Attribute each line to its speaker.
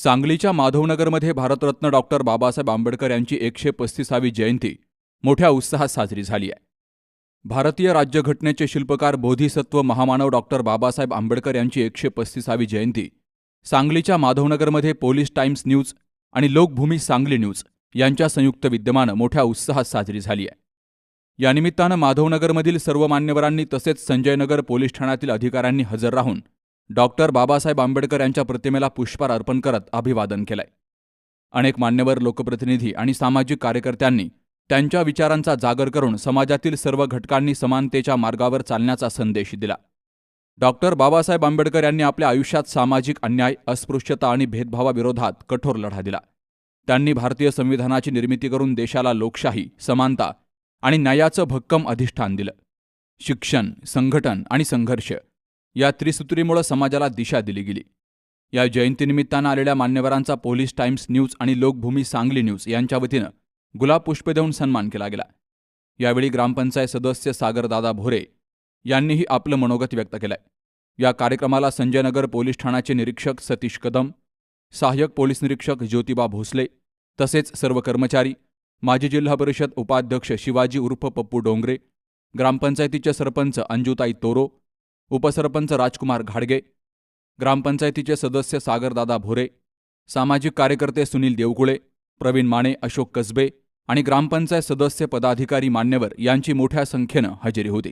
Speaker 1: सांगलीच्या माधवनगरमध्ये भारतरत्न डॉक्टर बाबासाहेब आंबेडकर यांची 135वी जयंती मोठ्या उत्साहात साजरी झाली आहे. भारतीय राज्यघटनेचे शिल्पकार बोधिसत्व महामानव डॉक्टर बाबासाहेब आंबेडकर यांची 135वी जयंती सांगलीच्या माधवनगरमध्ये पोलीस टाइम्स न्यूज आणि लोकभूमी सांगली न्यूज यांच्या संयुक्त विद्यमानं मोठ्या उत्साहात साजरी झाली आहे. या निमित्तानं माधवनगरमधील सर्व मान्यवरांनी तसेच संजयनगर पोलीस ठाण्यातील अधिकाऱ्यांनी हजर राहून डॉक्टर बाबासाहेब आंबेडकर यांच्या प्रतिमेला पुष्पहार अर्पण करत अभिवादन केलंय. अनेक मान्यवर, लोकप्रतिनिधी आणि सामाजिक कार्यकर्त्यांनी त्यांच्या विचारांचा जागर करून समाजातील सर्व घटकांनी समानतेच्या मार्गावर चालण्याचा संदेश दिला. डॉक्टर बाबासाहेब आंबेडकर यांनी आपल्या आयुष्यात सामाजिक अन्याय, अस्पृश्यता आणि भेदभावाविरोधात कठोर लढा दिला. त्यांनी भारतीय संविधानाची निर्मिती करून देशाला लोकशाही, समानता आणि न्यायाचं भक्कम अधिष्ठान दिलं. शिक्षण, संघटन आणि संघर्ष या त्रिसूत्रीमुळे समाजाला दिशा दिली गेली. या जयंतीनिमित्तानं आलेल्या मान्यवरांचा पोलीस टाइम्स न्यूज आणि लोकभूमी सांगली न्यूज यांच्या वतीनं गुलाब पुष्प देऊन सन्मान केला गेला. यावेळी ग्रामपंचायत सदस्य सागरदादा भोरे यांनीही आपलं मनोगत व्यक्त केलंय. या कार्यक्रमाला संजयनगर पोलीस ठाण्याचे निरीक्षक सतीश कदम, सहाय्यक पोलीस निरीक्षक ज्योतिबा भोसले तसेच सर्व कर्मचारी, माजी जिल्हा परिषद उपाध्यक्ष शिवाजी उर्फ पप्पू डोंगरे, ग्रामपंचायतीचे सरपंच अंजुताई तोरो, उपसरपंच राजकुमार घाडगे, ग्रामपंचायतीचे सदस्य सागरदादा भोरे, सामाजिक कार्यकर्ते सुनील देवकुळे, प्रवीण माने, अशोक कसबे आणि ग्रामपंचायत सदस्य, पदाधिकारी, मान्यवर यांची मोठ्या संख्येनं हजेरी होती.